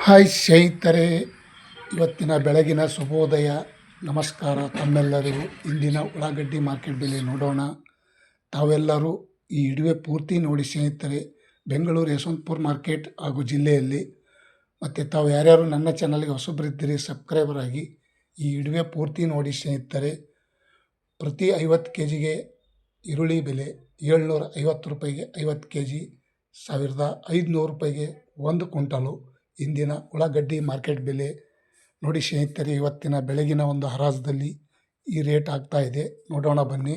Hi ಸ್ನೇಹಿತರೆ, ಇವತ್ತಿನ ಬೆಳಗಿನ ಶುಭೋದಯ. ನಮಸ್ಕಾರ ತಮ್ಮೆಲ್ಲರಿಗೂ. ಇಂದಿನ ಉಳ್ಳಾಗಡ್ಡಿ ಮಾರ್ಕೆಟ್ ಬೆಲೆ ನೋಡೋಣ. ತಾವೆಲ್ಲರೂ ಈ ವಿಡಿಯೋ ಪೂರ್ತಿ ನೋಡಿ ಸ್ನೇಹಿತರೆ. ಬೆಂಗಳೂರು ಯಶವಂತಪುರ ಮಾರ್ಕೆಟ್ ಹಾಗೂ ಜಿಲ್ಲೆಯಲ್ಲಿ. ಮತ್ತು ತಾವು ಯಾರ್ಯಾರು ನನ್ನ ಚಾನಲ್ಗೆ ಹೊಸಬರಿದ್ದೀರಿ ಸಬ್ಸ್ಕ್ರೈಬರ್ ಆಗಿ ಈ ವಿಡಿಯೋ ಪೂರ್ತಿ ನೋಡಿ ಸ್ನೇಹಿತರೆ. ಪ್ರತಿ 50 ಕೆ ಜಿಗೆ ಈರುಳ್ಳಿ ಬೆಲೆ 750 ರೂಪಾಯಿಗೆ 50 ಕೆ ಜಿ, 1500 ರೂಪಾಯಿಗೆ 1 ಕ್ವಿಂಟಲು. ಇಂದಿನ ಉಳ್ಳಾಗಡ್ಡಿ ಮಾರ್ಕೆಟ್ ಬೆಲೆ ನೋಡಿ ಸ್ನೇಹಿತರೆ. ಇವತ್ತಿನ ಬೆಳಗಿನ ಒಂದು ಹರಾಜದಲ್ಲಿ ಈ ರೇಟ್ ಆಗ್ತಾ ಇದೆ, ನೋಡೋಣ ಬನ್ನಿ.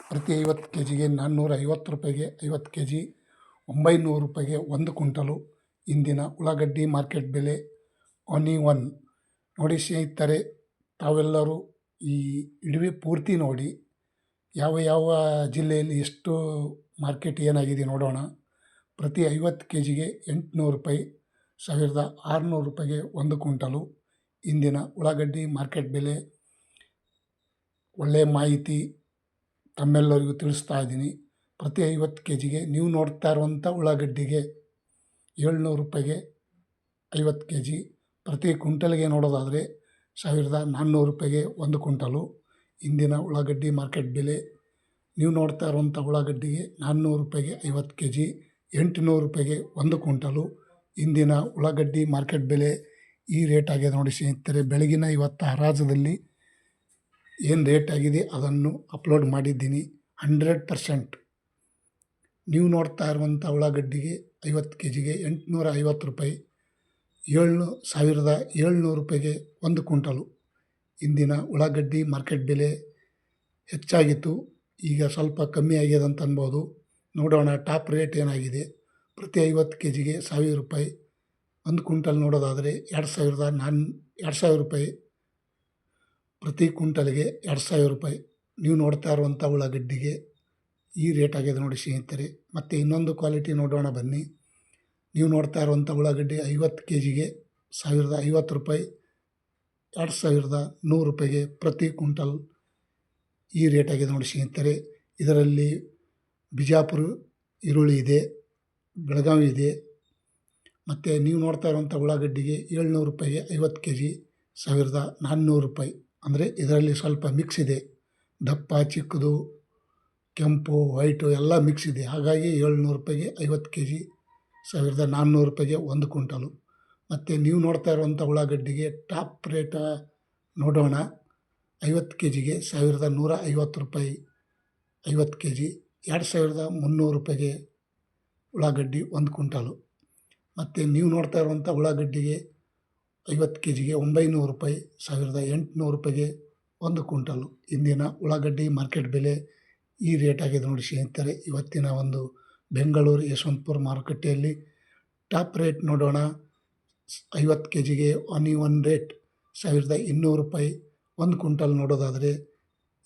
ಪ್ರತಿ 50 ಕೆ ಜಿಗೆ 450 ರೂಪಾಯಿಗೆ 50 ಕೆ ಜಿ, 900 ರೂಪಾಯಿಗೆ 1 ಕ್ವಿಂಟಲು. ಇಂದಿನ ಉಳ್ಳಾಗಡ್ಡಿ ಮಾರ್ಕೆಟ್ ಬೆಲೆ ಆನಿಯನ್ ನೋಡಿ ಸ್ನೇಹಿತರೆ. ತಾವೆಲ್ಲರೂ ಈ ವಿಡಿಯೋ ಪೂರ್ತಿ ನೋಡಿ. ಯಾವ ಯಾವ ಜಿಲ್ಲೆಯಲ್ಲಿ ಎಷ್ಟು ಮಾರ್ಕೆಟ್ ಏನಾಗಿದೆ ನೋಡೋಣ. ಪ್ರತಿ 50 ಕೆ ಜಿಗೆ 800 ರೂಪಾಯಿ, 1600 ರೂಪಾಯಿಗೆ 1 ಕ್ವಿಂಟಲು. ಇಂದಿನ ಉಳ್ಳಾಗಡ್ಡಿ ಮಾರ್ಕೆಟ್ ಬೆಲೆ ಒಳ್ಳೆಯ ಮಾಹಿತಿ ತಮ್ಮೆಲ್ಲರಿಗೂ ತಿಳಿಸ್ತಾ ಇದ್ದೀನಿ. ಪ್ರತಿ 50 ಕೆ ಜಿಗೆ ನೀವು ನೋಡ್ತಾ ಇರುವಂಥ ಉಳ್ಳಾಗಡ್ಡಿಗೆ 700 ರೂಪಾಯಿಗೆ 50 ಕೆ ಜಿ. ಪ್ರತಿ ಕ್ವಿಂಟಲ್ಗೆ ನೋಡೋದಾದರೆ 1400 ರೂಪಾಯಿಗೆ 1 ಕ್ವಿಂಟಲು. ಇಂದಿನ ಉಳ್ಳಾಗಡ್ಡಿ ಮಾರ್ಕೆಟ್ ಬೆಲೆ ನೀವು ನೋಡ್ತಾ ಇರುವಂಥ ಉಳ್ಳಾಗಡ್ಡಿಗೆ 400 ರೂಪಾಯಿಗೆ 50 ಕೆ ಜಿ, 800 ರೂಪಾಯಿಗೆ 1 ಕ್ವಿಂಟಲು. ಇಂದಿನ ಉಳ್ಳಾಗಡ್ಡಿ ಮಾರ್ಕೆಟ್ ಬೆಲೆ ಈ ರೇಟ್ ಆಗಿದೆ ನೋಡಿ ಸ್ನೇಹಿತರೆ. ಬೆಳಗಿನ ಇವತ್ತು ಹರಾಜದಲ್ಲಿ ಏನು ರೇಟ್ ಆಗಿದೆ ಅದನ್ನು ಅಪ್ಲೋಡ್ ಮಾಡಿದ್ದೀನಿ 100%. ನೀವು ನೋಡ್ತಾ ಇರುವಂಥ ಉಳ್ಳಾಗಡ್ಡಿಗೆ 50 ಕೆ ಜಿಗೆ 850 ರೂಪಾಯಿ, 1700 ರೂಪಾಯಿಗೆ 1 ಕ್ವಿಂಟಲು. ಇಂದಿನ ಉಳ್ಳಾಗಡ್ಡಿ ಮಾರ್ಕೆಟ್ ಬೆಲೆ ಹೆಚ್ಚಾಗಿತ್ತು, ಈಗ ಸ್ವಲ್ಪ ಕಮ್ಮಿ ಆಗಿದೆ ಅಂತ ಅನ್ಬೋದು. ನೋಡೋಣ ಟಾಪ್ ರೇಟ್ ಏನಾಗಿದೆ. ಪ್ರತಿ 50 ಕೆ ಜಿಗೆ 1000 ರೂಪಾಯಿ, 1 ಕ್ವಿಂಟಲ್ ನೋಡೋದಾದರೆ 2000 ರೂಪಾಯಿ. ಪ್ರತಿ ಕ್ವಿಂಟಲ್ಗೆ 2000 ರೂಪಾಯಿ. ನೀವು ನೋಡ್ತಾ ಇರುವಂಥ ಉಳ್ಳಾಗಡ್ಡಿಗೆ ಈ ರೇಟ್ ಆಗಿದೆ ನೋಡಿ ಸ್ನೇಹಿತರೆ. ಮತ್ತು ಇನ್ನೊಂದು ಕ್ವಾಲಿಟಿ ನೋಡೋಣ ಬನ್ನಿ. ನೀವು ನೋಡ್ತಾ ಇರುವಂಥ ಉಳ್ಳಾಗಡ್ಡಿ 50 ಕೆ ಜಿಗೆ 1050 ರೂಪಾಯಿ, 2100 ರೂಪಾಯಿಗೆ ಪ್ರತಿ ಕ್ವಿಂಟಲ್ ಈ ರೇಟ್ ಆಗಿದೆ ನೋಡಿ ಸ್ನೇಹಿತರೆ. ಇದರಲ್ಲಿ ಬಿಜಾಪುರ ಈರುಳ್ಳಿ ಇದೆ, ಬೆಳಗಾವಿ ಇದೆ. ಮತ್ತು ನೀವು ನೋಡ್ತಾ ಇರುವಂಥ ಉಳ್ಳಾಗಡ್ಡಿಗೆ 700 ರೂಪಾಯಿಗೆ 50 ಕೆ ಜಿ, 1400 ರೂಪಾಯಿ. ಅಂದರೆ ಇದರಲ್ಲಿ ಸ್ವಲ್ಪ ಮಿಕ್ಸ್ ಇದೆ, ದಪ್ಪ ಚಿಕ್ಕದು, ಕೆಂಪು, ವೈಟು ಎಲ್ಲ ಮಿಕ್ಸ್ ಇದೆ. ಹಾಗಾಗಿ 700 ರೂಪಾಯಿಗೆ 50 ಕೆ ಜಿ, 1400 ರೂಪಾಯಿಗೆ 1 ಕ್ವಿಂಟಲು. ಮತ್ತು ನೀವು ನೋಡ್ತಾ ಇರುವಂಥ ಉಳ್ಳಾಗಡ್ಡಿಗೆ ಟಾಪ್ ರೇಟ ನೋಡೋಣ. 50 ಕೆ ಜಿಗೆ 1150 ರೂಪಾಯಿ 50 ಕೆ ಜಿ, 2300 ರೂಪಾಯಿಗೆ ಉಳ್ಳಾಗಡ್ಡಿ 1 ಕ್ವಿಂಟಲು. ಮತ್ತು ನೀವು ನೋಡ್ತಾ ಇರುವಂಥ ಉಳ್ಳಾಗಡ್ಡಿಗೆ 50 ಕೆ ಜಿಗೆ 900 ರೂಪಾಯಿ, 1800 ರೂಪಾಯಿಗೆ 1 ಕ್ವಿಂಟಲು. ಇಂದಿನ ಉಳ್ಳಾಗಡ್ಡಿ ಮಾರ್ಕೆಟ್ ಬೆಲೆ ಈ ರೇಟ್ ಆಗಿದೆ ನೋಡಿ ಸ್ನೇಹಿತರೆ. ಇವತ್ತಿನ ಒಂದು ಬೆಂಗಳೂರು ಯಶವಂತಪುರ ಮಾರುಕಟ್ಟೆಯಲ್ಲಿ ಟಾಪ್ ರೇಟ್ ನೋಡೋಣ. 50 ಕೆ ಜಿಗೆ ಆನಿಯನ್ ರೇಟ್ 1200 ರೂಪಾಯಿ, 1 ಕ್ವಿಂಟಲ್ ನೋಡೋದಾದರೆ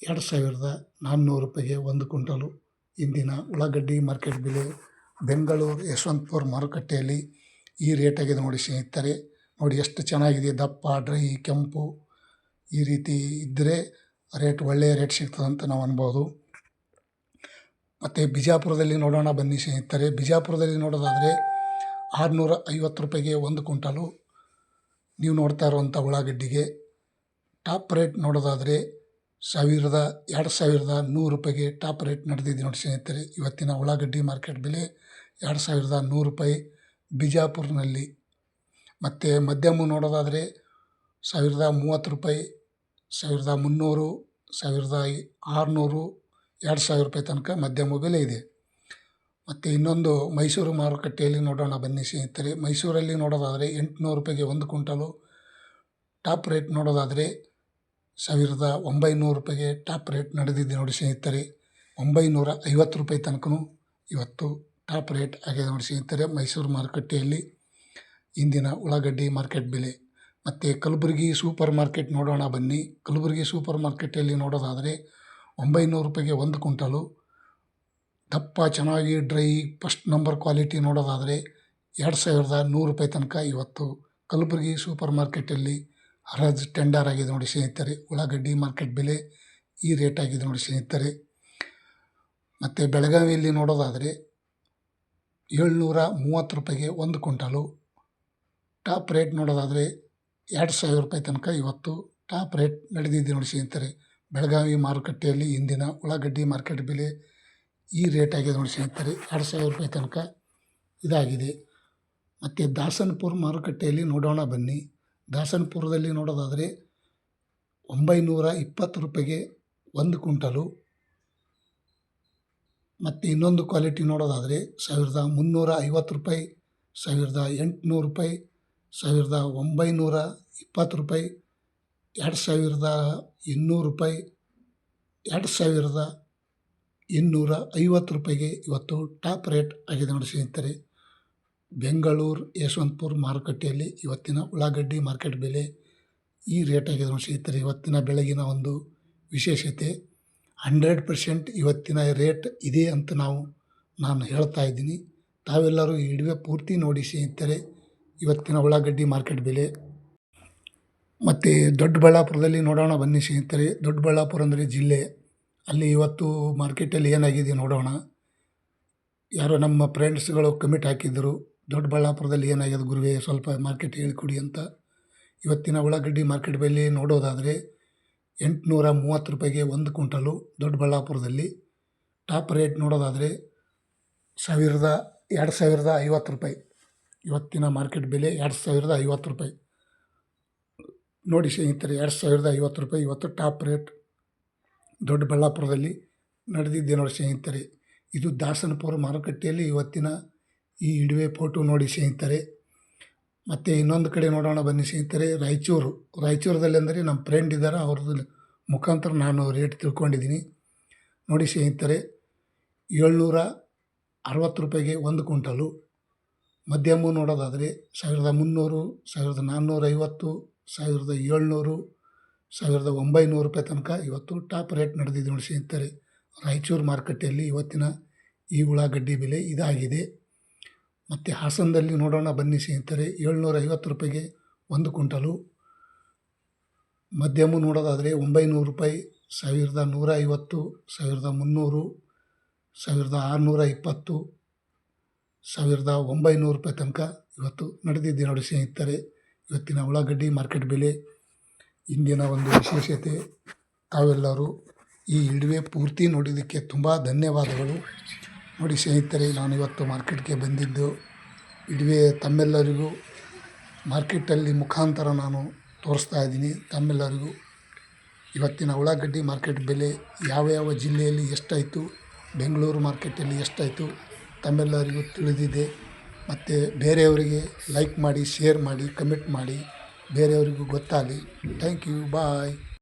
2400 ರೂಪಾಯಿಗೆ 1 ಕ್ವಿಂಟಲು. ಇಂದಿನ ಉಳ್ಳಾಗಡ್ಡಿ ಮಾರ್ಕೆಟ್ ಬೆಲೆ ಬೆಂಗಳೂರು ಯಶವಂತಪುರ ಮಾರುಕಟ್ಟೆಯಲ್ಲಿ ಈ ರೇಟ್ ಆಗಿದೆ ನೋಡಿ ಸ್ನೇಹಿತರೆ. ನೋಡಿ ಎಷ್ಟು ಚೆನ್ನಾಗಿದೆ, ದಪ್ಪ, ಡ್ರೈ, ಕೆಂಪು ಈ ರೀತಿ ಇದ್ದರೆ ರೇಟ್ ಒಳ್ಳೆಯ ರೇಟ್ ಸಿಗ್ತದಂತ ನಾವು ಅನ್ಬೋದು. ಮತ್ತು ಬಿಜಾಪುರದಲ್ಲಿ ನೋಡೋಣ ಬನ್ನಿ ಸ್ನೇಹಿತರೆ. ಬಿಜಾಪುರದಲ್ಲಿ ನೋಡೋದಾದರೆ 650 ರೂಪಾಯಿಗೆ 1 ಕ್ವಿಂಟಲು. ನೀವು ನೋಡ್ತಾ ಇರುವಂಥ ಉಳ್ಳಾಗಡ್ಡಿಗೆ ಟಾಪ್ ರೇಟ್ ನೋಡೋದಾದರೆ 2100 ರೂಪಾಯಿಗೆ ಟಾಪ್ ರೇಟ್ ನಡೆದಿದೆ ನೋಡಿ ಸ್ನೇಹಿತರೆ. ಇವತ್ತಿನ ಉಳ್ಳಾಗಡ್ಡಿ ಮಾರ್ಕೆಟ್ ಬೆಲೆ 2100 ರೂಪಾಯಿ ಬಿಜಾಪುರ್ನಲ್ಲಿ. ಮತ್ತು ಮಧ್ಯಮ ನೋಡೋದಾದರೆ 1030 ರೂಪಾಯಿ, 1300, 1600, 2000 ರೂಪಾಯಿ ತನಕ ಮಧ್ಯಮ ಬೆಲೆ ಇದೆ. ಮತ್ತು ಇನ್ನೊಂದು ಮೈಸೂರು ಮಾರುಕಟ್ಟೆಯಲ್ಲಿ ನೋಡೋಣ ಬನ್ನಿ ಸ್ನೇಹಿತರೆ. ಮೈಸೂರಲ್ಲಿ ನೋಡೋದಾದರೆ 800 ರೂಪಾಯಿಗೆ 1 ಕ್ವಿಂಟಲು. ಟಾಪ್ ರೇಟ್ ನೋಡೋದಾದರೆ 1900 ರೂಪಾಯಿಗೆ ಟಾಪ್ ರೇಟ್ ನಡೆದಿದೆ ನೋಡಿ ಸ್ನೇಹಿತರೆ. 950 ರೂಪಾಯಿ ತನಕನೂ ಇವತ್ತು ಟಾಪ್ ರೇಟ್ ಆಗಿದೆ ನೋಡಿ ಸ್ನೇಹಿತರೆ ಮೈಸೂರು ಮಾರುಕಟ್ಟೆಯಲ್ಲಿ ಇಂದಿನ ಉಳ್ಳಾಗಡ್ಡಿ ಮಾರ್ಕೆಟ್ ಬೆಲೆ. ಮತ್ತು ಕಲಬುರಗಿ ಸೂಪರ್ ಮಾರ್ಕೆಟ್ ನೋಡೋಣ ಬನ್ನಿ. ಕಲಬುರಗಿ ಸೂಪರ್ ಮಾರ್ಕೆಟಲ್ಲಿ ನೋಡೋದಾದರೆ 900 ರೂಪಾಯಿಗೆ 1 ಕ್ವಿಂಟಲು. ದಪ್ಪ ಚೆನ್ನಾಗಿ ಡ್ರೈ ಫಸ್ಟ್ ನಂಬರ್ ಕ್ವಾಲಿಟಿ ನೋಡೋದಾದರೆ 2100 ರೂಪಾಯಿ ತನಕ ಇವತ್ತು ಕಲಬುರಗಿ ಸೂಪರ್ ಮಾರ್ಕೆಟಲ್ಲಿ ಹರಾಜು ಟೆಂಡರ್ ಆಗಿದೆ ನೋಡಿ ಸ್ನೇಹಿತರೆ. ಉಳ್ಳಾಗಡ್ಡಿ ಮಾರ್ಕೆಟ್ ಬೆಲೆ ಈ ರೇಟ್ ಆಗಿದೆ ನೋಡಿ ಸ್ನೇಹಿತರೆ. ಮತ್ತು ಬೆಳಗಾವಿಯಲ್ಲಿ ನೋಡೋದಾದರೆ 730 ರೂಪಾಯಿಗೆ 1 ಕ್ವಿಂಟಲು. ಟಾಪ್ ರೇಟ್ ನೋಡೋದಾದರೆ 2,000 ರೂಪಾಯಿ ತನಕ ಇವತ್ತು ಟಾಪ್ ರೇಟ್ ನಡೆದಿದೆ ನೋಡಿ ಸ್ನೇಹಿತರೆ. ಬೆಳಗಾವಿ ಮಾರುಕಟ್ಟೆಯಲ್ಲಿ ಇಂದಿನ ಉಳ್ಳಾಗಡ್ಡಿ ಮಾರ್ಕೆಟ್ ಬೆಲೆ ಈ ರೇಟ್ ಆಗಿದೆ ನೋಡಿ ಸ್ನೇಹಿತರೆ. 2,000 ರೂಪಾಯಿ ತನಕ ಇದಾಗಿದೆ. ಮತ್ತು ದಾಸನಪುರ ಮಾರುಕಟ್ಟೆಯಲ್ಲಿ ನೋಡೋಣ ಬನ್ನಿ. ದಾಸನಪುರದಲ್ಲಿ ನೋಡೋದಾದರೆ 920 ರೂಪಾಯಿಗೆ 1 ಕ್ವಿಂಟಲು. ಮತ್ತು ಇನ್ನೊಂದು ಕ್ವಾಲಿಟಿ ನೋಡೋದಾದರೆ 1,350 ರೂಪಾಯಿ, 1,800 ರೂಪಾಯಿ, 1,920 ರೂಪಾಯಿ, 2,200 ರೂಪಾಯಿ, 2,250 ರೂಪಾಯಿಗೆ ಇವತ್ತು ಟಾಪ್ ರೇಟ್ ಆಗಿದೆ ನೋಡಿ ಸ್ನೇಹಿತರೆ. ಬೆಂಗಳೂರು ಯಶವಂತಪುರ ಮಾರುಕಟ್ಟೆಯಲ್ಲಿ ಇವತ್ತಿನ ಉಳ್ಳಾಗಡ್ಡಿ ಮಾರ್ಕೆಟ್ ಬೆಲೆ ಈ ರೇಟ್ ಆಗಿದೆ ನೋಡಿ ಸ್ನೇಹಿತರೆ. ಇವತ್ತಿನ ಬೆಳಗಿನ ಒಂದು ವಿಶೇಷತೆ 100% ಇವತ್ತಿನ ರೇಟ್ ಇದೆ ಅಂತ ನಾನು ಹೇಳ್ತಾ ಇದ್ದೀನಿ. ತಾವೆಲ್ಲರೂ ಈ ವಿಡಿಯೋ ಪೂರ್ತಿ ನೋಡಿ ಸ್ನೇಹಿತರೆ. ಇವತ್ತಿನ ಉಳ್ಳಾಗಡ್ಡಿ ಮಾರ್ಕೆಟ್ ಬೆಲೆ ಮತ್ತು ದೊಡ್ಡಬಳ್ಳಾಪುರದಲ್ಲಿ ನೋಡೋಣ ಬನ್ನಿ ಸ್ನೇಹಿತರೆ. ದೊಡ್ಡಬಳ್ಳಾಪುರ ಅಂದರೆ ಜಿಲ್ಲೆ. ಅಲ್ಲಿ ಇವತ್ತು ಮಾರ್ಕೆಟಲ್ಲಿ ಏನಾಗಿದೆ ನೋಡೋಣ. ಯಾರೋ ನಮ್ಮ ಫ್ರೆಂಡ್ಸ್ಗಳು ಕಮೆಂಟ್ ಹಾಕಿದ್ದರು, ದೊಡ್ಡಬಳ್ಳಾಪುರದಲ್ಲಿ ಏನಾಗಿದೆ ಗುರುವೇ ಸ್ವಲ್ಪ ಮಾರ್ಕೆಟ್ ಹೇಳಿಕೊಡಿ ಅಂತ. ಇವತ್ತಿನ ಉಳ್ಳಾಗಡ್ಡಿ ಮಾರ್ಕೆಟ್ ಬೆಲೆ ನೋಡೋದಾದರೆ 830 ರೂಪಾಯಿಗೆ 1 ಕ್ವಿಂಟಲು ದೊಡ್ಡಬಳ್ಳಾಪುರದಲ್ಲಿ. ಟಾಪ್ ರೇಟ್ ನೋಡೋದಾದರೆ 2,050 ರೂಪಾಯಿ. ಇವತ್ತಿನ ಮಾರ್ಕೆಟ್ ಬೆಲೆ 2,050 ರೂಪಾಯಿ ನೋಡಿ ಸ್ನೇಹಿತರೆ. 2,050 ರೂಪಾಯಿ ಇವತ್ತು ಟಾಪ್ ರೇಟ್ ದೊಡ್ಡಬಳ್ಳಾಪುರದಲ್ಲಿ ನಡೆದಿದ್ದೆ ನೋಡಿ ಸ್ನೇಹಿತರೆ. ಇದು ದಾಸನಪುರ ಮಾರುಕಟ್ಟೆಯಲ್ಲಿ ಇವತ್ತಿನ ಈ ಇಡುವೆ ಫೋಟೋ ನೋಡಿ ಸ್ನೇಹಿತರೆ. ಮತ್ತು ಇನ್ನೊಂದು ಕಡೆ ನೋಡೋಣ ಬನ್ನಿ ಸ್ನೇಹಿತರೆ. ರಾಯಚೂರದಲ್ಲಿ ಅಂದರೆ ನಮ್ಮ ಫ್ರೆಂಡ್ ಇದ್ದಾರೆ, ಅವ್ರದ್ದು ಮುಖಾಂತರ ನಾನು ರೇಟ್ ತಿಳ್ಕೊಂಡಿದ್ದೀನಿ ನೋಡಿ ಸ್ನೇಹಿತರೆ. 760 ರೂಪಾಯಿಗೆ 1 ಕ್ವಿಂಟಲು. ಮಧ್ಯಮ ನೋಡೋದಾದರೆ 1,300, 1,450, 1,700, 1,900 ರೂಪಾಯಿ ತನಕ ಇವತ್ತು ಟಾಪ್ ರೇಟ್ ನಡೆದಿದೆ ನೋಡಿ ಸ್ನೇಹಿತರೆ. ರಾಯಚೂರು ಮಾರುಕಟ್ಟೆಯಲ್ಲಿ ಇವತ್ತಿನ ಈ ಉಳ್ಳಾಗಡ್ಡಿ ಬೆಲೆ ಇದಾಗಿದೆ. ಮತ್ತು ಹಾಸನದಲ್ಲಿ ನೋಡೋಣ ಬನ್ನಿ ಸ್ನೇಹಿತರೆ. 750 ರೂಪಾಯಿಗೆ 1 ಕ್ವಿಂಟಲು. ಮಧ್ಯಮ ನೋಡೋದಾದರೆ 900 ರೂಪಾಯಿ, 1,150, 1,300, 1,620, 1,900 ರೂಪಾಯಿ ತನಕ ಇವತ್ತು ನಡೆದಿದೆ ನೋಡಿ ಸ್ನೇಹಿತರೆ. ಇವತ್ತಿನ ಉಳ್ಳಾಗಡ್ಡಿ ಮಾರ್ಕೆಟ್ ಬೆಲೆ ಇಂದಿನ ಒಂದು ವಿಶೇಷತೆ. ತಾವೆಲ್ಲರೂ ಈ ವಿಡಿಯೋ ಪೂರ್ತಿ ನೋಡಿದ್ದಕ್ಕೆ ತುಂಬ ಧನ್ಯವಾದಗಳು ನೋಡಿ ಸ್ನೇಹಿತರೆ. ನಾನು ಇವತ್ತು ಮಾರ್ಕೆಟ್ಗೆ ಬಂದಿದ್ದು ವಿಡಿಯೋ ತಮ್ಮೆಲ್ಲರಿಗೂ ಮಾರ್ಕೆಟಲ್ಲಿ ಮುಖಾಂತರ ನಾನು ತೋರಿಸ್ತಾ ಇದ್ದೀನಿ. ತಮ್ಮೆಲ್ಲರಿಗೂ ಇವತ್ತಿನ ಉಳ್ಳಾಗಡ್ಡಿ ಮಾರ್ಕೆಟ್ ಬೆಲೆ ಯಾವ ಜಿಲ್ಲೆಯಲ್ಲಿ ಎಷ್ಟಾಯಿತು, ಬೆಂಗಳೂರು ಮಾರ್ಕೆಟಲ್ಲಿ ಎಷ್ಟಾಯಿತು ತಮ್ಮೆಲ್ಲರಿಗೂ ತಿಳಿದಿದೆ. ಮತ್ತು ಬೇರೆಯವರಿಗೆ ಲೈಕ್ ಮಾಡಿ, ಶೇರ್ ಮಾಡಿ, ಕಮೆಂಟ್ ಮಾಡಿ, ಬೇರೆಯವರಿಗೂ ಗೊತ್ತಾಗಲಿ. Thank you, bye.